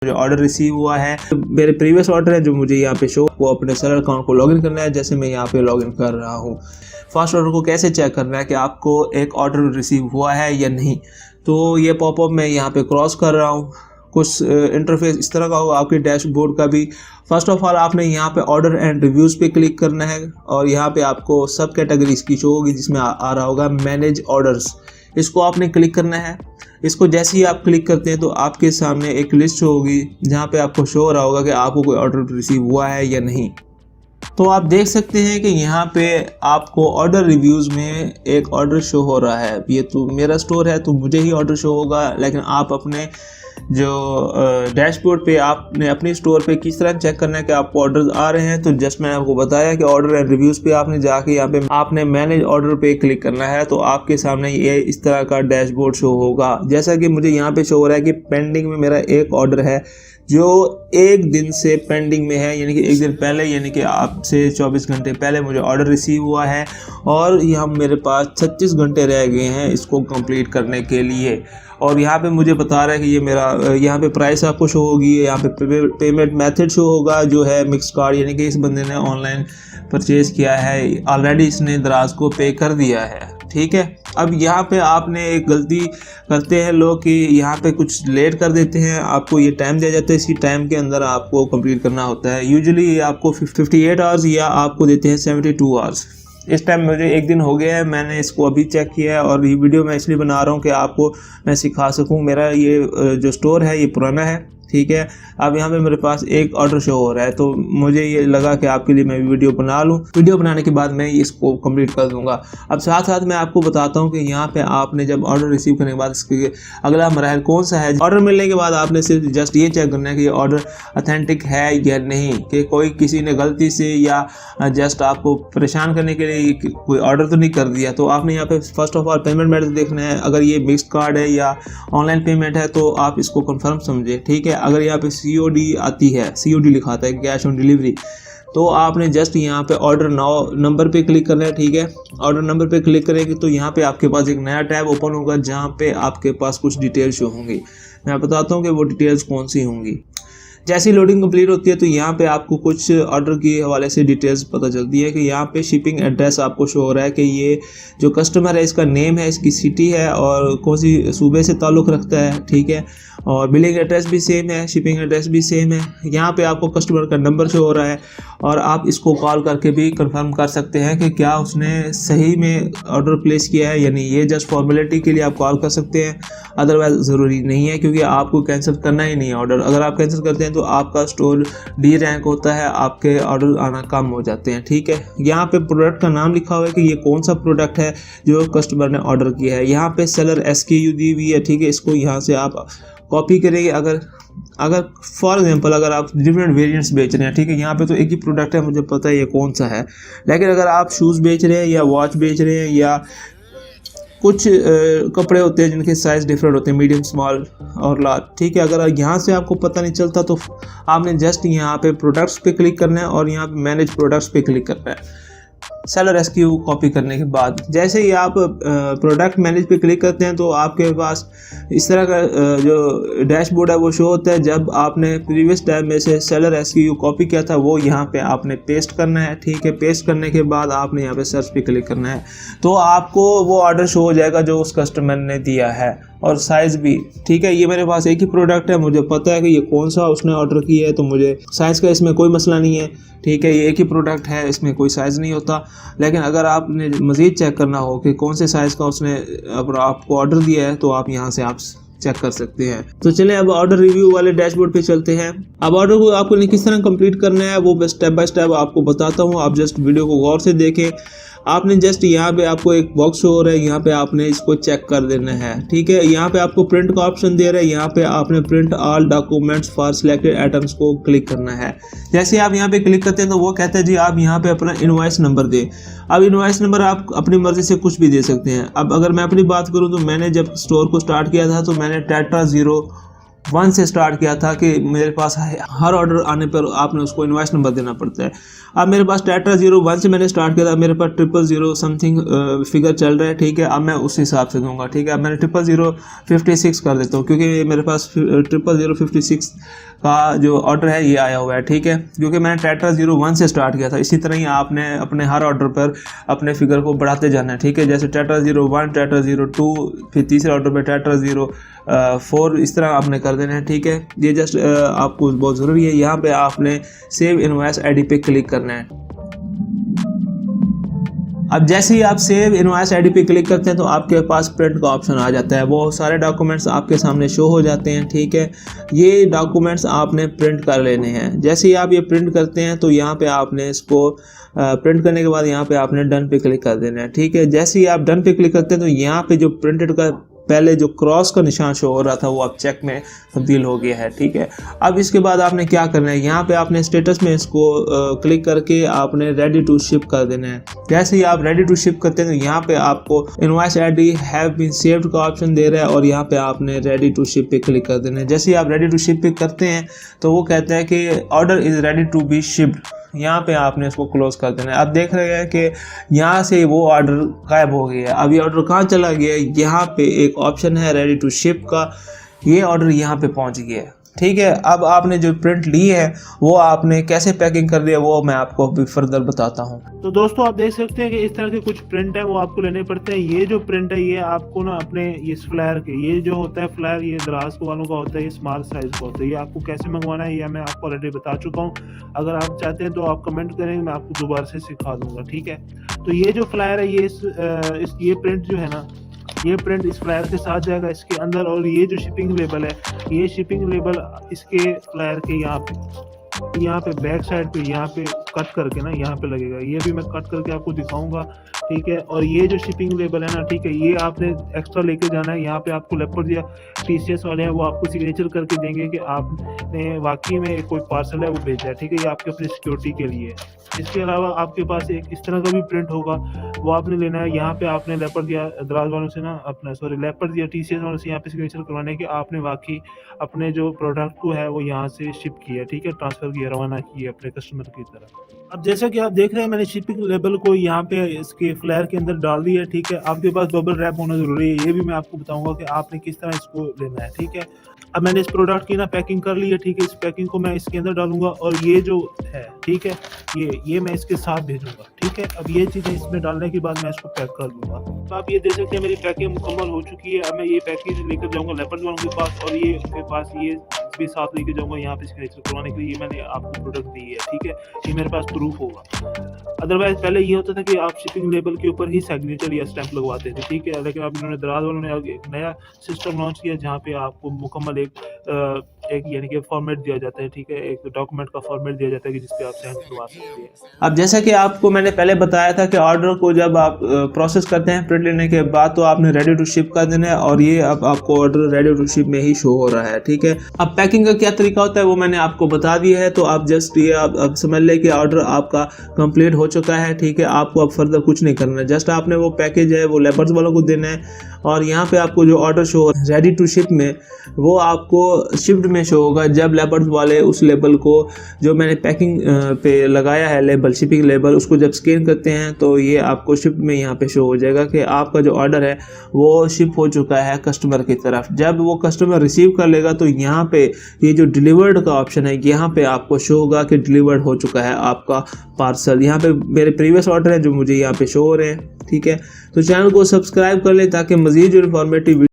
मुझे order receive हुआ है। मेरे प्रीवियस ऑर्डर है जो मुझे यहाँ पे शो, वो अपने सेलर अकाउंट को लॉगिन करना है। जैसे मैं यहाँ पे लॉगिन कर रहा हूँ। फर्स्ट ऑर्डर को कैसे चेक करना है कि आपको एक ऑर्डर रिसीव हुआ है या नहीं, तो ये पॉपअप मैं यहाँ पे क्रॉस कर रहा हूँ। कुछ इंटरफेस इस तरह का होगा आपके डैशबोर्ड का भी। फर्स्ट ऑफ ऑल आपने यहाँ पे ऑर्डर एंड रिव्यूज़ पे क्लिक करना है और यहाँ पे आपको सब कैटेगरीज की शो होगी, जिसमें आ रहा होगा मैनेज ऑर्डर्स। इसको आपने क्लिक करना है। इसको जैसे ही आप क्लिक करते हैं तो आपके सामने एक लिस्ट होगी जहाँ पे आपको शो हो रहा होगा कि आपको कोई ऑर्डर रिसीव हुआ है या नहीं। तो आप देख सकते हैं कि यहाँ पे आपको ऑर्डर रिव्यूज़ में एक ऑर्डर शो हो रहा है। ये तो मेरा स्टोर है तो मुझे ही ऑर्डर शो होगा, लेकिन आप अपने जो डैशबोर्ड पे आपने अपनी स्टोर पे किस तरह चेक करना है कि आपको ऑर्डर आ रहे हैं, तो जस्ट मैंने आपको बताया कि ऑर्डर एंड रिव्यूज़ पे आपने जाके यहाँ पे आपने मैनेज ऑर्डर पे क्लिक करना है। तो आपके सामने ये इस तरह का डैशबोर्ड शो होगा। जैसा कि मुझे यहाँ पे शो हो रहा है कि पेंडिंग में मेरा एक ऑर्डर है जो एक दिन से पेंडिंग में है, यानी कि एक दिन पहले, यानी कि आपसे 24 घंटे पहले मुझे ऑर्डर रिसीव हुआ है और यहाँ मेरे पास 36 घंटे रह गए हैं इसको कंप्लीट करने के लिए। और यहाँ पे मुझे बता रहा है कि ये मेरा यहाँ पे प्राइस आपको शो होगी, यहाँ पे पेमेंट मेथड शो होगा जो है मिक्स कार्ड, यानी कि इस बंदे ने ऑनलाइन परचेज़ किया है ऑलरेडी, इसने दराज को पे कर दिया है। ठीक है, अब यहाँ पे आपने एक गलती करते हैं लोग कि यहाँ पे कुछ लेट कर देते हैं। आपको ये टाइम दिया जाता है, इसी टाइम के अंदर आपको कंप्लीट करना होता है। यूजुअली ये आपको 58 आवर्स या आपको देते हैं 72 आवर्स। इस टाइम मुझे एक दिन हो गया है, मैंने इसको अभी चेक किया है और ये वीडियो मैं इसलिए बना रहा हूँ कि आपको मैं सिखा सकूँ। मेरा ये जो स्टोर है ये पुराना है, ठीक है। अब यहाँ पे मेरे पास एक ऑर्डर शो हो रहा है तो मुझे ये लगा कि आपके लिए मैं वीडियो बना लूँ। वीडियो बनाने के बाद मैं इसको कंप्लीट कर दूंगा। अब साथ साथ मैं आपको बताता हूँ कि यहाँ पे आपने जब ऑर्डर रिसीव करने के बाद इसके अगला मरहल कौन सा है। ऑर्डर मिलने के बाद आपने सिर्फ जस्ट ये चेक करना है कि ये ऑर्डर अथेंटिक है या नहीं, कि कोई किसी ने गलती से या जस्ट आपको परेशान करने के लिए कोई ऑर्डर तो नहीं कर दिया। तो आपने यहाँ पे first of all payment method देखना है। अगर ये मिक्स्ड कार्ड है या ऑनलाइन पेमेंट है तो आप इसको कन्फर्म समझे, ठीक है। अगर यहाँ पे COD आती है, COD लिखाता है कैश ऑन डिलीवरी, तो आपने जस्ट यहाँ पे ऑर्डर नंबर पे क्लिक करना है, ठीक है। ऑर्डर नंबर पे क्लिक करेंगे तो यहाँ पे आपके पास एक नया टैब ओपन होगा जहाँ पे आपके पास कुछ डिटेल्स शो होंगी। मैं बताता हूँ कि वो डिटेल्स कौन सी होंगी। जैसी लोडिंग कंप्लीट होती है तो यहाँ पे आपको कुछ ऑर्डर के हवाले से डिटेल्स पता चलती है कि यहाँ पे शिपिंग एड्रेस आपको शो हो रहा है कि ये जो कस्टमर है इसका नेम है, इसकी सिटी है और कौन सी सूबे से ताल्लुक़ रखता है, ठीक है। और बिलिंग एड्रेस भी सेम है, शिपिंग एड्रेस भी सेम है। यहाँ पे आपको कस्टमर का नंबर शो हो रहा है और आप इसको कॉल करके भी कंफर्म कर सकते हैं कि क्या उसने सही में ऑर्डर प्लेस किया है या नहीं। ये जस्ट फॉर्मेलिटी के लिए आप कॉल कर सकते हैं, अदरवाइज ज़रूरी नहीं है क्योंकि आपको कैंसिल करना ही नहीं है ऑर्डर। अगर आप कैंसिल करते हैं तो आपका स्टोर D रैंक होता है, आपके ऑर्डर आना कम हो जाते हैं, ठीक है। यहाँ पे प्रोडक्ट का नाम लिखा हुआ है कि ये कौन सा प्रोडक्ट है जो कस्टमर ने ऑर्डर किया है। यहाँ पे सेलर SKU दी हुई है, ठीक है। इसको यहाँ से आप कॉपी करेंगे। अगर फॉर एग्जांपल अगर आप डिफरेंट वेरिएंट्स बेच रहे हैं, ठीक है, यहाँ पे तो एक ही प्रोडक्ट है, मुझे पता है ये कौन सा है। लेकिन अगर आप शूज़ बेच रहे हैं या वॉच बेच रहे हैं या कुछ कपड़े होते हैं जिनके साइज़ डिफरेंट होते हैं, मीडियम, स्मॉल और लार्ज, ठीक है। अगर यहाँ से आपको पता नहीं चलता तो आपने जस्ट यहाँ पे प्रोडक्ट्स पे क्लिक करना है और यहाँ पे मैनेज प्रोडक्ट्स पे क्लिक करना है। सेलर SKU कॉपी करने के बाद जैसे ही आप प्रोडक्ट मैनेज पे क्लिक करते हैं तो आपके पास इस तरह का जो डैशबोर्ड है वो शो होता है। जब आपने प्रीवियस टाइम में से सेलर SKU कॉपी किया था वो यहाँ पे आपने पेस्ट करना है, ठीक है। पेस्ट करने के बाद आपने यहाँ पे सर्च पे क्लिक करना है तो आपको वो ऑर्डर शो हो जाएगा जो उस कस्टमर ने दिया है और साइज़ भी, ठीक है। ये मेरे पास एक ही प्रोडक्ट है, मुझे पता है कि ये कौन सा उसने ऑर्डर किया है तो मुझे साइज़ का इसमें कोई मसला नहीं है, ठीक है। ये एक ही प्रोडक्ट है, इसमें कोई साइज़ नहीं होता। लेकिन अगर आपने मज़ीद चेक करना हो कि कौन से साइज़ का उसने आपको ऑर्डर दिया है तो आप यहाँ से आप चेक कर सकते हैं। तो चलें अब ऑर्डर रिव्यू वाले डैशबोर्ड पे चलते हैं। अब ऑर्डर को आपको किस तरह कंप्लीट करना है वो स्टेप बाय स्टेप आपको बताता हूँ। आप जस्ट वीडियो को गौर से देखें। आपने जस्ट यहाँ पे आपको एक बॉक्स हो रहा है, यहाँ पे आपने इसको चेक कर देना है, ठीक है। यहाँ पे आपको प्रिंट का ऑप्शन दे रहा है, यहाँ पे आपने print all documents for selected items को क्लिक करना है। जैसे आप यहाँ पे क्लिक करते हैं तो वो कहता है जी आप यहाँ पे अपना इनवॉइस नंबर दें। अब इनवॉइस नंबर आप अपनी मर्जी से कुछ भी दे सकते हैं। अब अगर मैं अपनी बात करूँ तो मैंने जब स्टोर को स्टार्ट किया था तो मैंने टेट्रा 0 1 से स्टार्ट किया था कि मेरे पास हर ऑर्डर आने पर आपने उसको इनवॉइस नंबर देना पड़ता है। अब मेरे पास टाटा 01 से मैंने स्टार्ट किया था, मेरे पास 000 समथिंग फिगर चल रहा है, ठीक है। अब मैं उस हिसाब से दूंगा, ठीक है। अब मैंने 0056 कर देता हूँ क्योंकि मेरे पास 0056 का जो ऑर्डर है ये आया हुआ है, ठीक है, क्योंकि मैंने टाटा 01 से स्टार्ट किया था। इसी तरह ही आपने अपने हर ऑर्डर पर अपने फिगर को बढ़ाते जाना है, ठीक है। जैसे टाटा 01, टाटा 02, फिर तीसरे ऑर्डर पर टाटा 04, इस तरह आपने कर देना है, ठीक है। ये जस्ट आपको बहुत ज़रूरी है। यहाँ पे आपने सेव इनवॉइस आईडी पे क्लिक करना है। अब जैसे ही आप सेव इनवॉइस आईडी पे क्लिक करते हैं तो आपके पास प्रिंट का ऑप्शन आ जाता है। वो सारे डॉक्यूमेंट्स आपके सामने शो हो जाते हैं, ठीक है। ये डॉक्यूमेंट्स आपने प्रिंट कर लेने हैं। जैसे ही आप ये प्रिंट करते हैं तो यहाँ पे आपने इसको प्रिंट करने के बाद यहाँ पे आपने डन पे क्लिक कर देना है, ठीक है। जैसे ही आप डन पे क्लिक करते हैं तो यहाँ पे जो प्रिंटेड का पहले जो क्रॉस का निशान शो हो रहा था वो अब चेक में तब्दील हो गया है, ठीक है। अब इसके बाद आपने क्या करना है, यहाँ पे आपने स्टेटस में इसको क्लिक करके आपने रेडी टू शिप कर देना है। जैसे ही आप रेडी टू शिप करते हैं तो यहाँ पे आपको invoice ID have been saved का ऑप्शन दे रहा है और यहाँ पे आपने रेडी टू शिप पे क्लिक कर देना है। जैसे ही आप रेडी टू शिप पे करते हैं तो वो कहता है कि order is ready to be shipped. यहाँ पे आपने इसको क्लोज कर देना है। अब देख रहे हैं कि यहाँ से वो ऑर्डर गायब हो गया है। अब ये ऑर्डर कहाँ चला गया है, यहाँ पे एक ऑप्शन है रेडी टू शिप का, ये ऑर्डर यहाँ पे पहुँच गया है, ठीक है। अब आपने जो प्रिंट ली है वो आपने कैसे पैकिंग कर दिया वो मैं आपको अभी फर्दर बताता हूँ। तो दोस्तों आप देख सकते हैं कि इस तरह के कुछ प्रिंट है वो आपको लेने पड़ते हैं। ये जो प्रिंट है ये आपको ना अपने ये फ्लायर के, ये जो होता है फ्लायर ये दराज वालों का होता है, ये स्मॉल साइज का होता है। ये आपको कैसे मंगवाना है ये मैं आपको ऑलरेडी बता चुका हूँ। अगर आप चाहते हैं तो आप कमेंट करेंगे, मैं आपको दोबारा से सिखा दूंगा, ठीक है। तो ये जो फ्लायर है ये प्रिंट जो है ना, ये प्रिंट इस फ्लायर के साथ जाएगा इसके अंदर। और ये जो शिपिंग लेबल है, ये शिपिंग लेबल इसके फ्लायर के यहाँ पे बैक साइड पे यहाँ पे कट करके ना यहाँ पे लगेगा। ये भी मैं कट करके आपको दिखाऊंगा, ठीक है। और ये जो शिपिंग लेबल है ना, ठीक है, ये आपने एक्स्ट्रा लेके जाना है। यहाँ पे आपको लेपर्ड या TCS वाले हैं वो आपको सिग्नेचर करके देंगे कि आपने वाकई में कोई पार्सल है वो भेजा है, ठीक है। ये आपके अपनी सिक्योरिटी के लिए है। इसके अलावा आपके पास एक इस तरह का भी प्रिंट होगा, वो आपने लेना है। यहाँ पे आपने लेपर्ड या दराज वालों से ना लेपर्ड या TCS वालों से यहाँ पे सिग्नेचर करवाने के आपने वाकई अपने जो प्रोडक्ट को है वो यहाँ से शिप किया, ठीक है, ट्रांसफर किया, रवाना किया अपने कस्टमर की तरफ। अब जैसा कि आप देख रहे हैं मैंने शिपिंग लेबल को यहाँ पे इसके फ्लायर के अंदर डाल दिया है, ठीक है। आपके पास बबल रैप होना जरूरी है, ये भी मैं आपको बताऊंगा कि आपने किस तरह इसको लेना है, ठीक है। अब मैंने इस प्रोडक्ट की ना पैकिंग कर ली है, ठीक है। इस पैकिंग को मैं इसके अंदर डालूंगा और ये जो है, ठीक है, ये मैं इसके साथ भेजूंगा, ठीक है। अब ये चीज़ें इसमें डालने के बाद मैं इसको पैक कर दूंगा। तो आप ये देख सकते हैं मेरी पैकिंग मुकम्मल हो चुकी है। अब मैं ये पैकेज लेकर जाऊंगा लेपर्ड वालों के पास और ये उनके पास ये भी साथ लेके जाऊंगा यहाँ पे सिग्नेचर करवाने के लिए। मैंने आपको प्रोडक्ट दी है, ठीक है, ये मेरे पास प्रूफ होगा। अदरवाइज पहले ये होता था कि आप शिपिंग लेबल के ऊपर ही सिग्नेचर या स्टैंप लगवाते थे, ठीक है। लेकिन अब इन्होंने दराज वालों ने एक नया सिस्टम लॉन्च किया जहाँ पे आपको मुकम्मल एक यानी कि फॉर्मेट दिया जाता है, ठीक है, एक डॉक्यूमेंट का फॉर्मेट दिया जाता है कि जिसपे आप साइन करवा सकते हैं। अब जैसा कि आपको मैंने पहले बताया था कि ऑर्डर को जब आप प्रोसेस करते हैं प्रिंट लेने के बाद तो आपने रेडी टू शिप कर देना है और ये अब आपको ऑर्डर रेडी टू शिप में ही शो हो रहा है, ठीक है। अब पैकिंग का क्या तरीका होता है वो मैंने आपको बता दिया है, तो आप जस्ट ये अब समझ लें कि ऑर्डर आपका कंप्लीट हो चुका है, ठीक है। आपको अब फर्दर कुछ नहीं करना है, जस्ट आपने वो पैकेज है वो लेपर्स वालों को देना है और यहाँ पे आपको जो order show ready to ship में वो आपको शिफ्ट में शो होगा जब लेपर्स वाले उस लेबल को जो मैंने पैकिंग पे लगाया है लेबल, शिपिंग लेबल, उसको जब स्कैन करते हैं तो ये आपको शिफ्ट में यहाँ पे शो हो जाएगा कि आपका जो ऑर्डर है वो शिप हो चुका है कस्टमर की तरफ। जब वो कस्टमर रिसीव कर लेगा तो यहाँ पे ये जो डिलीवर्ड का ऑप्शन है यहाँ पे आपको शो होगा कि डिलीवर्ड हो चुका है आपका पार्सल। यहाँ पे मेरे प्रीवियस ऑर्डर है जो मुझे यहाँ पे शो हो रहे हैं, ठीक है। तो चैनल को सब्सक्राइब कर लें ताकि मज़ीद जो इन्फॉर्मेटिव